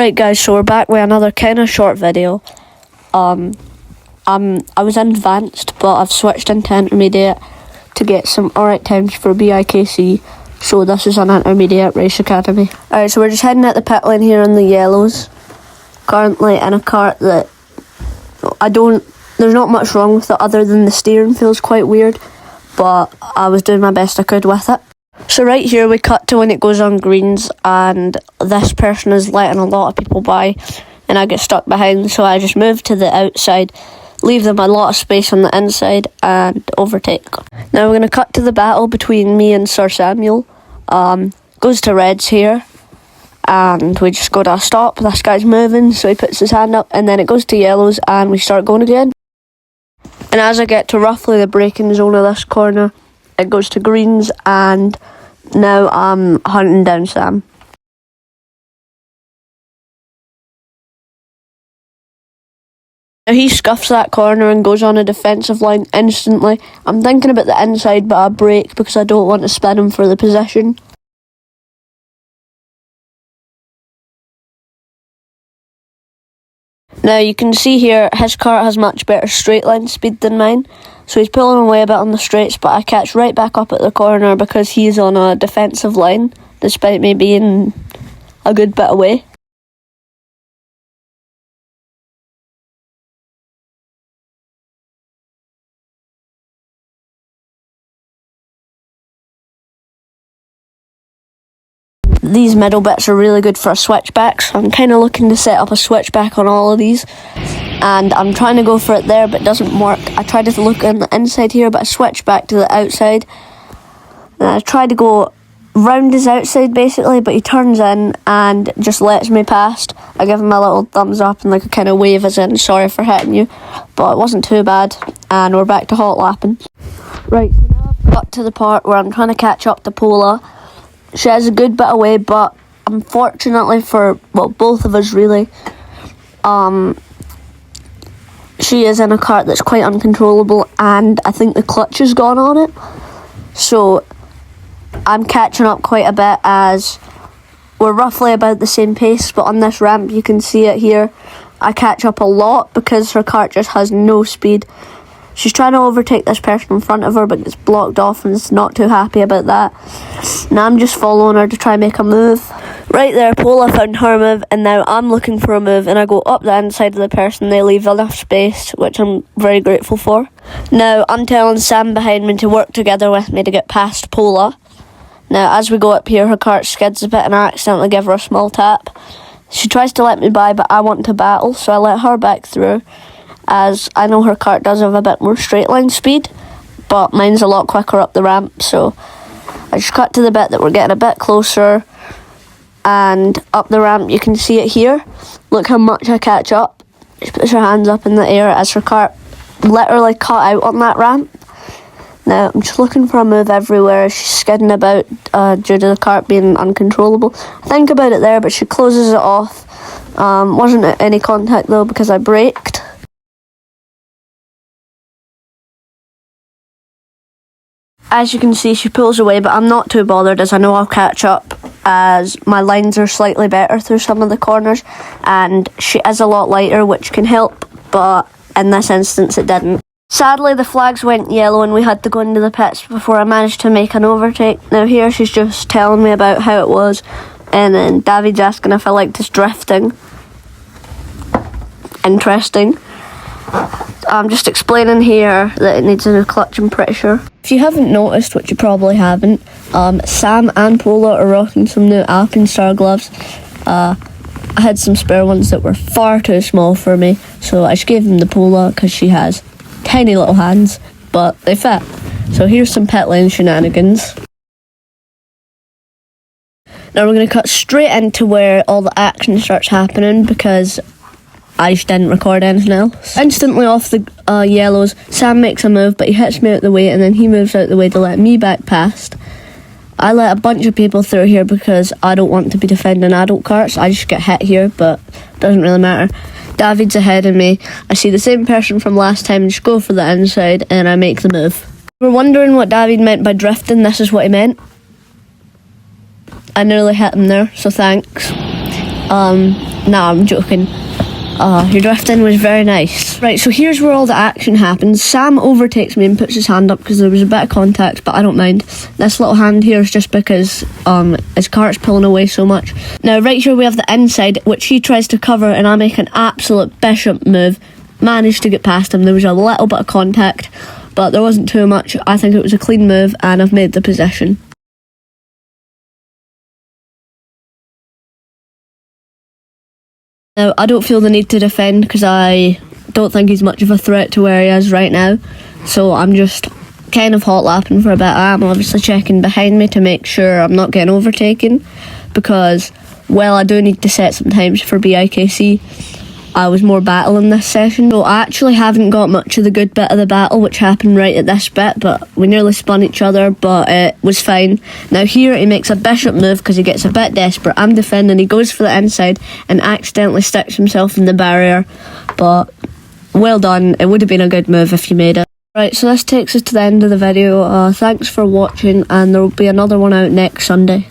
Right guys, so we're back with another kind of short video. I was in advanced, but I've switched into intermediate to get some alright times for BIKC. So this is an intermediate race academy. Alright, so we're just heading at the pit lane here in the yellows. Currently in a cart that there's not much wrong with it other than the steering feels quite weird, but I was doing my best I could with it. So right here we cut to when it goes on greens and this person is letting a lot of people by and I get stuck behind, so I just move to the outside, leave them a lot of space on the inside and overtake. Now we're going to cut to the battle between me and Sir Samuel. Goes to reds here and we just go to a stop. This guy's moving, so he puts his hand up, and then it goes to yellows and we start going again. And as I get to roughly the braking zone of this corner, it goes to greens, and now I'm hunting down Sam. Now he scuffs that corner and goes on a defensive line instantly. I'm thinking about the inside, but I brake because I don't want to spin him for the position. Now you can see here his cart has much better straight line speed than mine, so he's pulling away a bit on the straights, but I catch right back up at the corner because he's on a defensive line despite me being a good bit away. These middle bits are really good for a switchback, so I'm kind of looking to set up a switchback on all of these, and I'm trying to go for it there but it doesn't work. I tried to look on the inside here, but I switched back to the outside and I tried to go round his outside basically, but he turns in and just lets me past. I give him a little thumbs up and like a kind of wave as in sorry for hitting you, but it wasn't too bad, and we're back to hot lapping. Right, so now I've got to the part where I'm trying to catch up to Pola. She has a good bit away, but unfortunately for, well, both of us really, she is in a cart that's quite uncontrollable and I think the clutch has gone on it. So I'm catching up quite a bit as we're roughly about the same pace, but on this ramp you can see it here. I catch up a lot because her cart just has no speed. She's trying to overtake this person in front of her, but it's blocked off and is not too happy about that. Now I'm just following her to try and make a move. Right there, Pola found her move, and now I'm looking for a move, and I go up the inside of the person. They leave enough space, which I'm very grateful for. Now I'm telling Sam behind me to work together with me to get past Pola. Now as we go up here, her cart skids a bit and I accidentally give her a small tap. She tries to let me by, but I want to battle, so I let her back through, as I know her cart does have a bit more straight line speed, but mine's a lot quicker up the ramp, so I just cut to the bit that we're getting a bit closer, and up the ramp you can see it here. Look how much I catch up. She puts her hands up in the air as her cart literally cut out on that ramp. Now I'm just looking for a move everywhere. She's skidding about due to the cart being uncontrollable. I think about it there, but she closes it off. Wasn't any contact though because I braked. As you can see, she pulls away, but I'm not too bothered as I know I'll catch up as my lines are slightly better through some of the corners, and she is a lot lighter, which can help, but in this instance it didn't. Sadly, the flags went yellow and we had to go into the pits before I managed to make an overtake. Now here she's just telling me about how it was, and then David's asking if I liked his drifting. Interesting. I'm just explaining here that it needs a new clutch, I'm pretty sure. If you haven't noticed, which you probably haven't, Sam and Pola are rocking some new Alpenstar gloves. I had some spare ones that were far too small for me, so I just gave them the Pola because she has tiny little hands, but they fit. So here's some pit lane shenanigans. Now we're going to cut straight into where all the action starts happening because I just didn't record anything else. Instantly off the yellows, Sam makes a move, but he hits me out the way and then he moves out the way to let me back past. I let a bunch of people through here because I don't want to be defending adult carts. I just get hit here, but it doesn't really matter. David's ahead of me. I see the same person from last time and just go for the inside and I make the move. We're wondering what David meant by drifting. This is what he meant. I nearly hit him there, so thanks. Nah, I'm joking. Your drifting was very nice. Right, so here's where all the action happens. Sam overtakes me and puts his hand up because there was a bit of contact, but I don't mind. This little hand here is just because his cart's pulling away so much. Now, right here we have the inside, which he tries to cover, and I make an absolute bishop move. Managed to get past him. There was a little bit of contact, but there wasn't too much. I think it was a clean move, and I've made the position. Now, I don't feel the need to defend because I don't think he's much of a threat to where he is right now. So I'm just kind of hot lapping for a bit. I'm obviously checking behind me to make sure I'm not getting overtaken because, well, I do need to set some times for BIKC. I was more battling this session, so I actually haven't got much of the good bit of the battle, which happened right at this bit, but we nearly spun each other, but it was fine. Now here he makes a bishop move because he gets a bit desperate. I'm defending, he goes for the inside and accidentally sticks himself in the barrier, but well done. It would have been a good move if you made it. Right, so this takes us to the end of the video. Thanks for watching, and there will be another one out next Sunday.